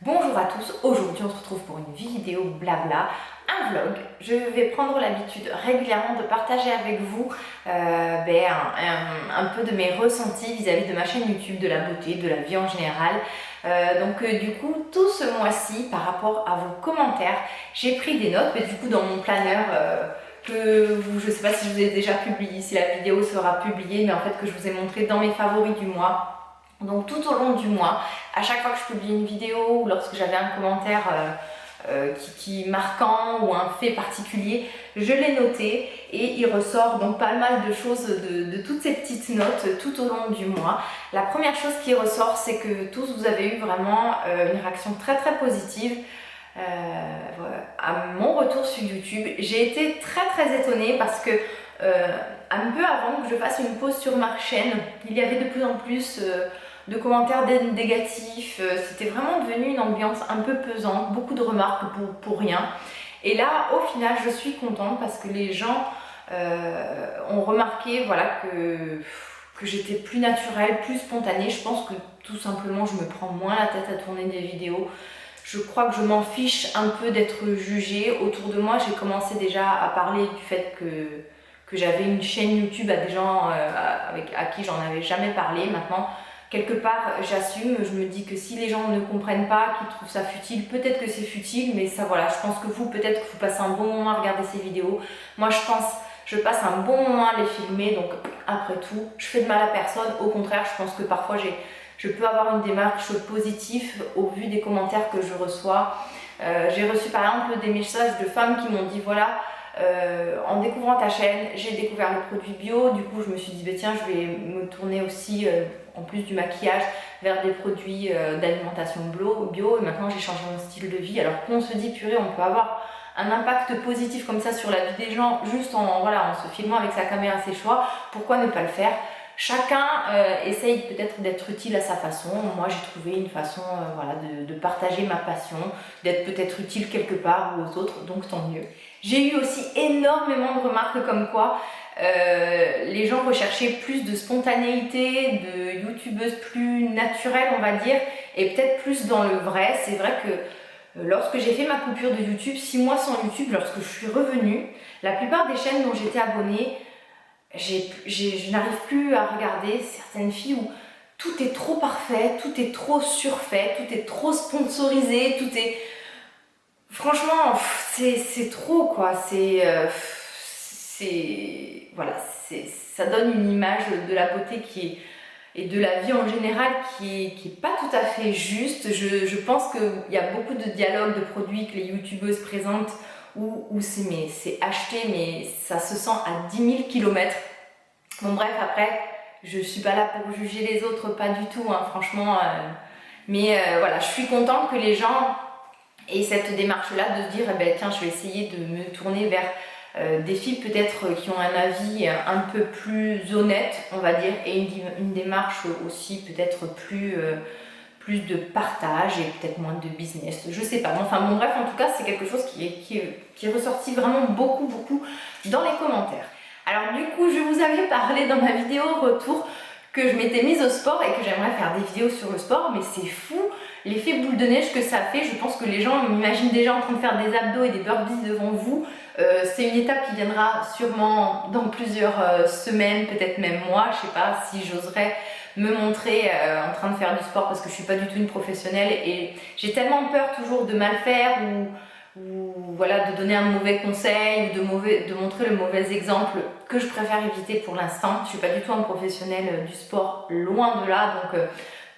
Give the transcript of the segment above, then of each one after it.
Bonjour à tous, aujourd'hui on se retrouve pour une vidéo blabla, un vlog. Je vais prendre l'habitude régulièrement de partager avec vous un peu de mes ressentis vis-à-vis de ma chaîne YouTube, de la beauté, de la vie en général. Du coup, tout ce mois-ci, par rapport à vos commentaires, j'ai pris des notes, mais du coup dans mon planeur je ne sais pas si je vous ai déjà publié, si la vidéo sera publiée, mais en fait que je vous ai montré dans mes favoris du mois. Donc tout au long du mois, à chaque fois que je publie une vidéo ou lorsque j'avais un commentaire qui marquant ou un fait particulier, je l'ai noté et il ressort donc pas mal de choses de toutes ces petites notes tout au long du mois. La première chose qui ressort, c'est que tous vous avez eu vraiment une réaction très positive à mon retour sur YouTube. J'ai été très étonnée parce que un peu avant que je fasse une pause sur ma chaîne, il y avait de plus en plus de commentaires négatifs, c'était vraiment devenu une ambiance un peu pesante, beaucoup de remarques pour rien. Et là, au final, je suis contente parce que les gens ont remarqué voilà, que j'étais plus naturelle, plus spontanée. Je pense que tout simplement, je me prends moins la tête à tourner des vidéos. Je crois que je m'en fiche un peu d'être jugée. Autour de moi, j'ai commencé déjà à parler du fait que j'avais une chaîne YouTube à des gens à qui j'en avais jamais parlé. Maintenant, quelque part, j'assume, je me dis que si les gens ne comprennent pas, qu'ils trouvent ça futile, peut-être que c'est futile, mais ça voilà, je pense que vous, peut-être que vous passez un bon moment à regarder ces vidéos. Moi, je passe un bon moment à les filmer, donc après tout, je fais de mal à personne. Au contraire, je pense que parfois, je peux avoir une démarche positive au vu des commentaires que je reçois. J'ai reçu par exemple des messages de femmes qui m'ont dit voilà, en découvrant ta chaîne, j'ai découvert le produit bio, du coup je me suis dit bah, tiens, je vais me tourner aussi en plus du maquillage vers des produits d'alimentation bio, et maintenant j'ai changé mon style de vie. Alors qu'on se dit purée, on peut avoir un impact positif comme ça sur la vie des gens juste en se filmant avec sa caméra, ses choix, pourquoi ne pas le faire? Chacun essaye peut-être d'être utile à sa façon. Moi, j'ai trouvé une façon voilà, de partager ma passion, d'être peut-être utile quelque part ou aux autres, donc tant mieux. J'ai eu aussi énormément de remarques comme quoi les gens recherchaient plus de spontanéité, de youtubeuse plus naturelle, on va dire, et peut-être plus dans le vrai. C'est vrai que lorsque j'ai fait ma coupure de YouTube, 6 mois sans YouTube, lorsque je suis revenue, la plupart des chaînes dont j'étais abonnée, je n'arrive plus à regarder certaines filles où tout est trop parfait, tout est trop surfait, tout est trop sponsorisé, tout est... Franchement, c'est trop quoi, voilà, ça donne une image de la beauté et de la vie en général qui est pas tout à fait juste. Je pense qu'il y a beaucoup de dialogues, de produits que les youtubeuses présentent où c'est acheté, mais ça se sent à 10 000 km. Bon bref, après, je suis pas là pour juger les autres, pas du tout, hein, franchement. Voilà, je suis contente que les gens aient cette démarche-là de se dire, eh ben, tiens, je vais essayer de me tourner vers des filles peut-être qui ont un avis un peu plus honnête, on va dire, et une démarche aussi peut-être plus de partage et peut-être moins de business, je sais pas. Enfin bon bref, en tout cas c'est quelque chose qui est ressorti vraiment beaucoup dans les commentaires. Alors du coup je vous avais parlé dans ma vidéo retour que je m'étais mise au sport et que j'aimerais faire des vidéos sur le sport, mais c'est fou l'effet boule de neige que ça fait. Je pense que les gens m'imaginent déjà en train de faire des abdos et des burpees devant vous. C'est une étape qui viendra sûrement dans plusieurs semaines, peut-être même mois, je sais pas si j'oserais me montrer en train de faire du sport parce que je suis pas du tout une professionnelle et j'ai tellement peur toujours de mal faire ou voilà, de donner un mauvais conseil ou de montrer le mauvais exemple que je préfère éviter pour l'instant. Je suis pas du tout un professionnel du sport, loin de là, donc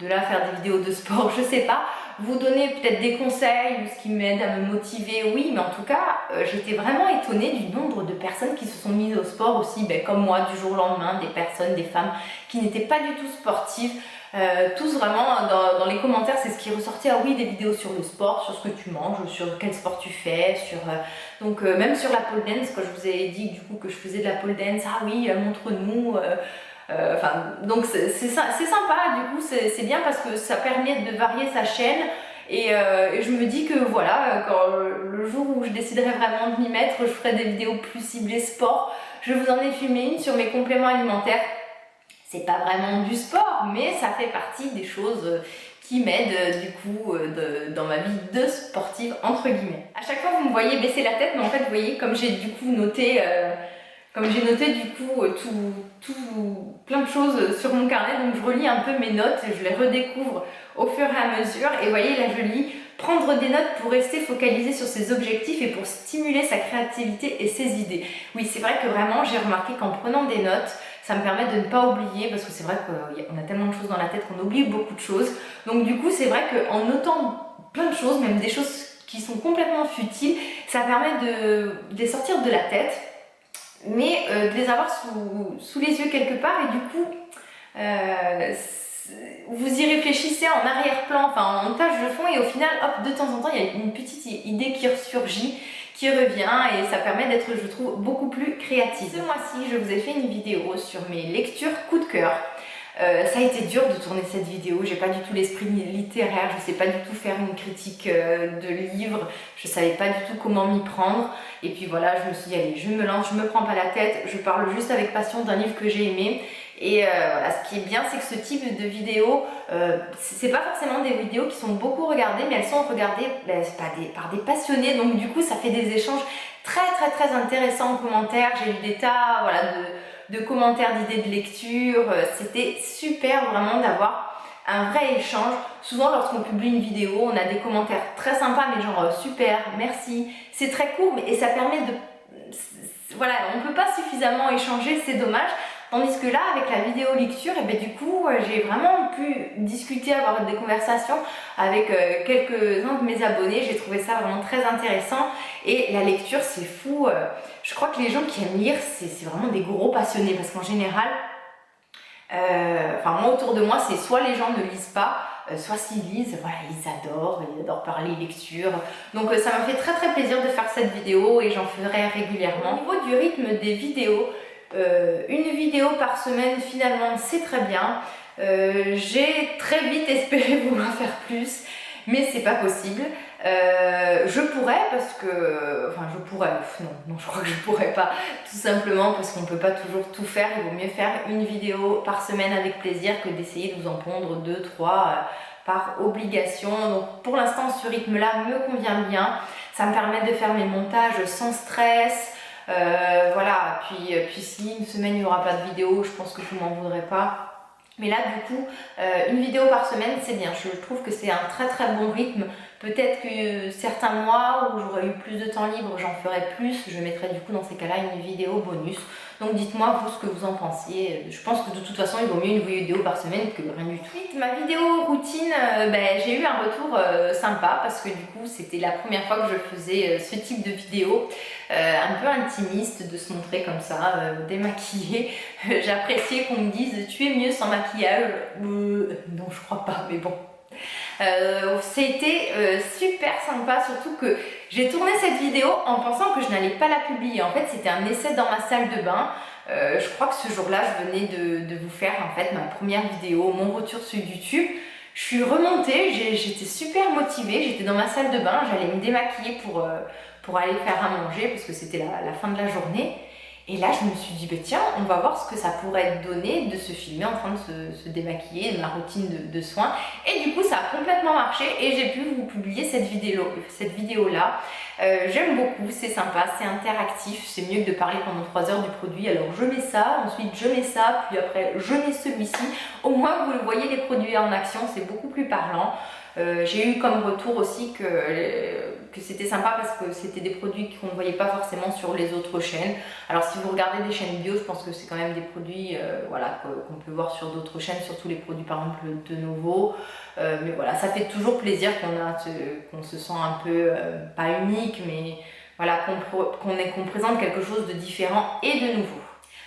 de là faire des vidéos de sport, je sais pas. Vous donner peut-être des conseils ou ce qui m'aide à me motiver, oui, mais en tout cas, j'étais vraiment étonnée du nombre de personnes qui se sont mises au sport aussi, comme moi, du jour au lendemain, des personnes, des femmes qui n'étaient pas du tout sportives. Tous vraiment dans les commentaires, c'est ce qui ressortait. Ah oui, des vidéos sur le sport, sur ce que tu manges, sur quel sport tu fais, même sur la pole dance, quand je vous ai dit du coup que je faisais de la pole dance, ah oui, montre-nous. Donc c'est sympa, du coup c'est bien parce que ça permet de varier sa chaîne et je me dis que voilà, quand le jour où je déciderai vraiment de m'y mettre, je ferai des vidéos plus ciblées sport. Je vous en ai filmé une sur mes compléments alimentaires. C'est pas vraiment du sport, mais ça fait partie des choses qui m'aident du coup dans ma vie de sportive entre guillemets. À chaque fois vous me voyez baisser la tête, mais en fait vous voyez comme j'ai du coup noté du coup plein de choses sur mon carnet, donc je relis un peu mes notes, je les redécouvre au fur et à mesure et vous voyez là je lis prendre des notes pour rester focalisé sur ses objectifs et pour stimuler sa créativité et ses idées. Oui, c'est vrai que vraiment j'ai remarqué qu'en prenant des notes, ça me permet de ne pas oublier, parce que c'est vrai qu'on a tellement de choses dans la tête qu'on oublie beaucoup de choses. Donc du coup, c'est vrai qu'en notant plein de choses, même des choses qui sont complètement futiles, ça permet de les sortir de la tête, mais de les avoir sous les yeux quelque part, et du coup, vous y réfléchissez en arrière-plan, enfin en tâche de fond, et au final, hop, de temps en temps, il y a une petite idée qui ressurgit, qui revient, et ça permet d'être, je trouve, beaucoup plus créative. Ce mois-ci, je vous ai fait une vidéo sur mes lectures coup de cœur. Ça a été dur de tourner cette vidéo, j'ai pas du tout l'esprit littéraire, je sais pas du tout faire une critique de livre, je savais pas du tout comment m'y prendre, et puis voilà, je me suis dit allez, je me lance, je me prends pas la tête, je parle juste avec passion d'un livre que j'ai aimé. Et voilà, ce qui est bien, c'est que ce type de vidéos, c'est pas forcément des vidéos qui sont beaucoup regardées, mais elles sont regardées par des passionnés, donc du coup ça fait des échanges très intéressants en commentaire. J'ai eu des tas voilà, de commentaires, d'idées de lecture, c'était super vraiment d'avoir un vrai échange. Souvent lorsqu'on publie une vidéo, on a des commentaires très sympas, mais genre super, merci, c'est très court, et ça permet de... Voilà, on ne peut pas suffisamment échanger, c'est dommage. Tandis que là, avec la vidéo lecture, et bien du coup, j'ai vraiment pu discuter, avoir des conversations avec quelques-uns de mes abonnés. J'ai trouvé ça vraiment très intéressant. Et la lecture, c'est fou. Je crois que les gens qui aiment lire, c'est vraiment des gros passionnés. Parce qu'en général, enfin moi autour de moi, c'est soit les gens ne lisent pas, soit s'ils lisent, voilà, ils adorent parler lecture. Donc ça m'a fait très plaisir de faire cette vidéo et j'en ferai régulièrement. Au niveau du rythme des vidéos, une vidéo par semaine finalement c'est très bien. J'ai très vite espéré vouloir faire plus, mais c'est pas possible. Je pourrais parce que... Enfin je pourrais, non je crois que je pourrais pas, tout simplement parce qu'on peut pas toujours tout faire. Il vaut mieux faire une vidéo par semaine avec plaisir que d'essayer de vous en pondre 2, 3 par obligation. Donc pour l'instant ce rythme là me convient bien, ça me permet de faire mes montages sans stress. Voilà, puis si une semaine il n'y aura pas de vidéo, je pense que je ne m'en voudrais pas. Mais là du coup, une vidéo par semaine c'est bien, je trouve que c'est un très bon rythme. Peut-être que certains mois où j'aurais eu plus de temps libre, j'en ferai plus, je mettrai du coup dans ces cas-là une vidéo bonus. Donc dites-moi vous ce que vous en pensiez. Je pense que de toute façon il vaut mieux une vidéo par semaine que rien du tout. Ma vidéo routine, j'ai eu un retour sympa parce que du coup c'était la première fois que je faisais ce type de vidéo. Un peu intimiste de se montrer comme ça, démaquillée. J'appréciais qu'on me dise tu es mieux sans maquillage. Non je crois pas, mais bon. C'était super sympa, surtout que j'ai tourné cette vidéo en pensant que je n'allais pas la publier. En fait c'était un essai dans ma salle de bain. Je crois que ce jour-là je venais de vous faire en fait ma première vidéo, mon retour sur YouTube. Je suis remontée, j'étais super motivée, j'étais dans ma salle de bain, j'allais me démaquiller pour aller faire à manger parce que c'était la fin de la journée. Et là je me suis dit, tiens, on va voir ce que ça pourrait donner de se filmer en train de se démaquiller, de ma routine de soins. Et du coup ça a complètement marché et j'ai pu vous publier cette vidéo là. J'aime beaucoup, c'est sympa, c'est interactif, c'est mieux que de parler pendant 3 heures du produit. Alors je mets ça, ensuite je mets ça, puis après je mets celui-ci. Au moins vous voyez les produits en action, c'est beaucoup plus parlant. J'ai eu comme retour aussi que c'était sympa parce que c'était des produits qu'on ne voyait pas forcément sur les autres chaînes. Alors si vous regardez des chaînes bio, je pense que c'est quand même des produits voilà, qu'on peut voir sur d'autres chaînes, surtout les produits par exemple de Novo. Mais voilà, ça fait toujours plaisir qu'on se sent un peu, pas unique, mais voilà, qu'on présente quelque chose de différent et de nouveau.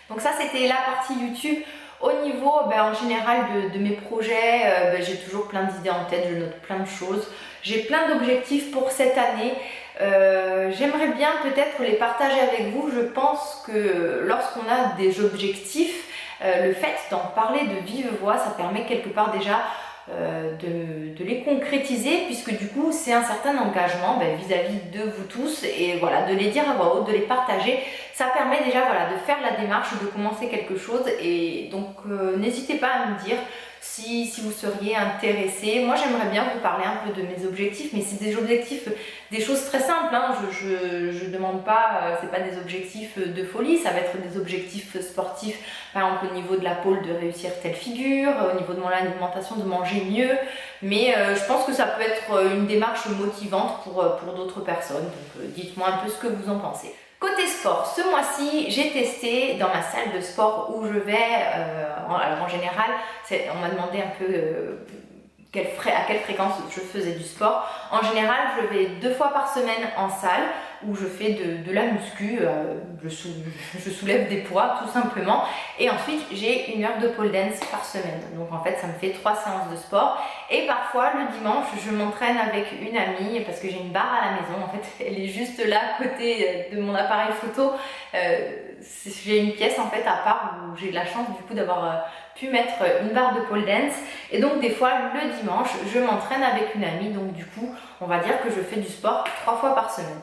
Donc ça c'était la partie YouTube. Au niveau en général de mes projets, j'ai toujours plein d'idées en tête, je note plein de choses. J'ai plein d'objectifs pour cette année. J'aimerais bien peut-être les partager avec vous. Je pense que lorsqu'on a des objectifs, le fait d'en parler de vive voix, ça permet quelque part déjà de les concrétiser, puisque du coup c'est un certain engagement vis-à-vis de vous tous, et voilà, de les dire à voix haute, de les partager, ça permet déjà voilà, de faire la démarche, de commencer quelque chose. Et donc n'hésitez pas à me dire si vous seriez intéressé. Moi j'aimerais bien vous parler un peu de mes objectifs, mais c'est des objectifs, des choses très simples, hein. Je demande pas, c'est pas des objectifs de folie, ça va être des objectifs sportifs, par exemple au niveau de la pôle de réussir telle figure, au niveau de mon alimentation de manger mieux, mais je pense que ça peut être une démarche motivante pour d'autres personnes, donc dites-moi un peu ce que vous en pensez. Côté sport, ce mois-ci, j'ai testé dans ma salle de sport où je vais, alors en général, on m'a demandé un peu à quelle fréquence je faisais du sport. En général, je vais 2 fois par semaine en salle où je fais de la muscu, je soulève des poids tout simplement. Et ensuite, j'ai 1 heure de pole dance par semaine. Donc en fait, ça me fait 3 séances de sport. Et parfois, le dimanche, je m'entraîne avec une amie parce que j'ai une barre à la maison. En fait, elle est juste là à côté de mon appareil photo. J'ai une pièce en fait à part où j'ai de la chance du coup d'avoir pu mettre une barre de pole dance, et donc des fois le dimanche je m'entraîne avec une amie, donc du coup on va dire que je fais du sport 3 fois par semaine.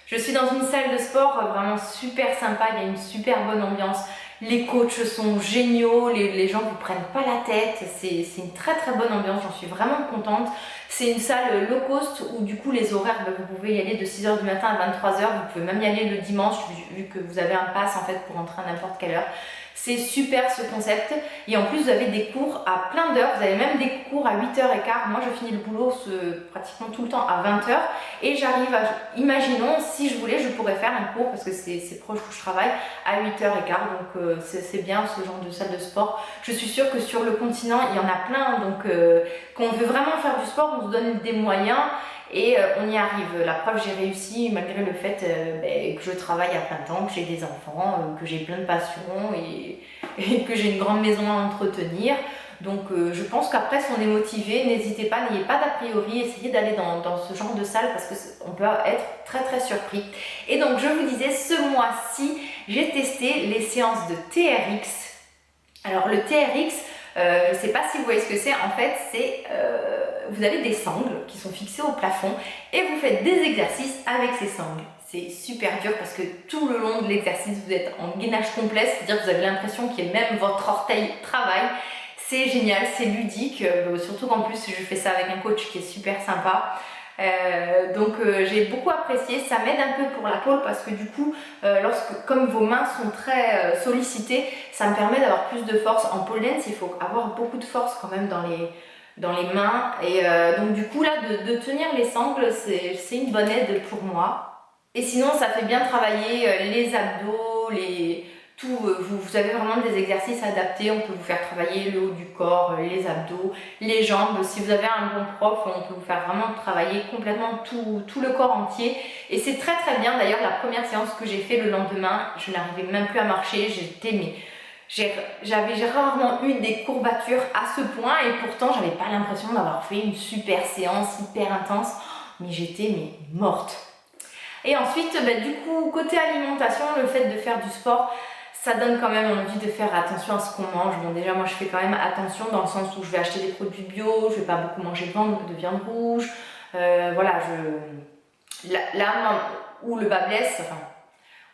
Je suis dans une salle de sport vraiment super sympa, il y a une super bonne ambiance, les coachs sont géniaux, les gens vous prennent pas la tête, c'est une très très bonne ambiance, j'en suis vraiment contente. C'est une salle low cost où du coup les horaires, vous pouvez y aller de 6 h du matin à 23 h, vous pouvez même y aller le dimanche vu que vous avez un pass en fait pour entrer à n'importe quelle heure. C'est super ce concept, et en plus vous avez des cours à plein d'heures, vous avez même des cours à 8h15. Moi je finis le boulot pratiquement tout le temps à 20 h, et j'arrive à, imaginons si je voulais je pourrais faire un cours parce que c'est proche où je travaille à 8h15, donc c'est bien ce genre de salle de sport. Je suis sûre que sur le continent il y en a plein, donc quand on veut vraiment faire du sport on se donne des moyens. Et on y arrive. La preuve, j'ai réussi malgré le fait que je travaille à plein temps, que j'ai des enfants, que j'ai plein de passions et que j'ai une grande maison à entretenir. Donc je pense qu'après, si on est motivé, n'hésitez pas, n'ayez pas d'a priori, essayez d'aller dans ce genre de salle parce qu'on peut être très très surpris. Et donc je vous disais, ce mois-ci, j'ai testé les séances de TRX. Alors le TRX, je ne sais pas si vous voyez ce que c'est, en fait c'est vous avez des sangles qui sont fixées au plafond et vous faites des exercices avec ces sangles. C'est super dur parce que tout le long de l'exercice vous êtes en gainage complet, c'est-à-dire que vous avez l'impression que même votre orteil travaille. C'est génial, c'est ludique, surtout qu'en plus je fais ça avec un coach qui est super sympa. Donc j'ai beaucoup apprécié, ça m'aide un peu pour la pole parce que du coup comme vos mains sont très sollicitées, ça me permet d'avoir plus de force. En pole dance il faut avoir beaucoup de force quand même dans les mains, et donc du coup là de tenir les sangles c'est une bonne aide pour moi. Et sinon ça fait bien travailler les abdos, vous avez vraiment des exercices adaptés, on peut vous faire travailler le haut du corps, les abdos, les jambes. Si vous avez un bon prof, on peut vous faire vraiment travailler complètement tout le corps entier. Et c'est très très bien. D'ailleurs, la première séance que j'ai fait le lendemain, je n'arrivais même plus à marcher, j'ai rarement eu des courbatures à ce point, et pourtant j'avais pas l'impression d'avoir fait une super séance hyper intense, mais j'étais morte. Et ensuite, du coup, côté alimentation, le fait de faire du sport, ça donne quand même envie de faire attention à ce qu'on mange. Bon, déjà moi je fais quand même attention dans le sens où je vais acheter des produits bio, je vais pas beaucoup manger de viande rouge. Voilà, là où le bas blesse, enfin,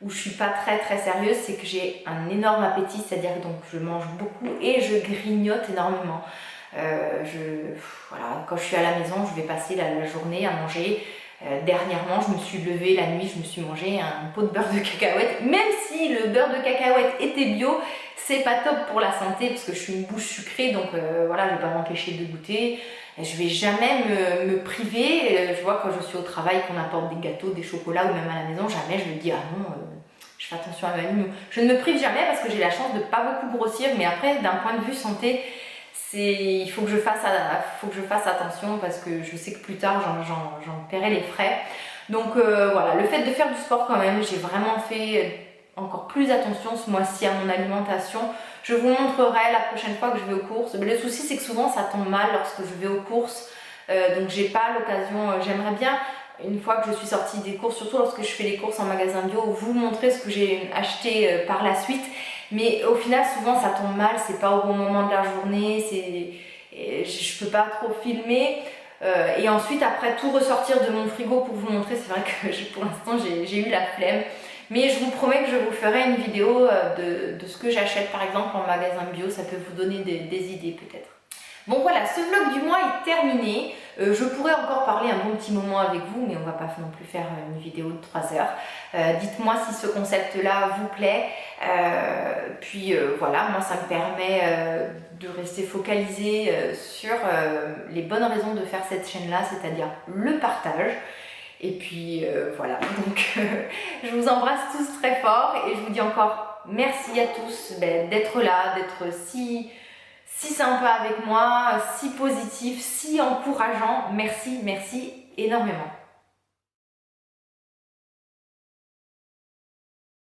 où je suis pas très très sérieuse, c'est que j'ai un énorme appétit, c'est-à-dire donc je mange beaucoup et je grignote énormément. Voilà, quand je suis à la maison, je vais passer la journée à manger. Dernièrement, je me suis levée la nuit, je me suis mangé un pot de beurre de cacahuète. Même si le beurre de cacahuète était bio, c'est pas top pour la santé parce que je suis une bouche sucrée, donc voilà, je vais pas m'empêcher de goûter. Je vais jamais me priver. Je vois quand je suis au travail qu'on apporte des gâteaux, des chocolats ou même à la maison, jamais je me dis ah non, je fais attention à ma vie. Je ne me prive jamais parce que j'ai la chance de pas beaucoup grossir, mais après d'un point de vue santé, il faut que je fasse attention parce que je sais que plus tard j'en paierai les frais. Donc voilà, le fait de faire du sport quand même, j'ai vraiment fait encore plus attention ce mois-ci à mon alimentation. Je vous montrerai la prochaine fois que je vais aux courses. Mais le souci c'est que souvent ça tombe mal lorsque je vais aux courses, donc j'ai pas l'occasion. J'aimerais bien, une fois que je suis sortie des courses, surtout lorsque je fais les courses en magasin bio, vous montrer ce que j'ai acheté par la suite. Mais au final, souvent ça tombe mal, c'est pas au bon moment de la journée, je peux pas trop filmer. Et ensuite, après, tout ressortir de mon frigo pour vous montrer, c'est vrai que pour l'instant j'ai eu la flemme. Mais je vous promets que je vous ferai une vidéo de ce que j'achète par exemple en magasin bio, ça peut vous donner des idées peut-être. Bon voilà, ce vlog du mois est terminé. Je pourrais encore parler un bon petit moment avec vous, mais on va pas non plus faire une vidéo de 3 heures. Dites-moi si ce concept-là vous plaît. Voilà, moi ça me permet de rester focalisé sur les bonnes raisons de faire cette chaîne-là, c'est-à-dire le partage. Et puis voilà, donc je vous embrasse tous très fort et je vous dis encore merci à tous d'être là, d'être si sympa avec moi, si positif, si encourageant. Merci, merci énormément.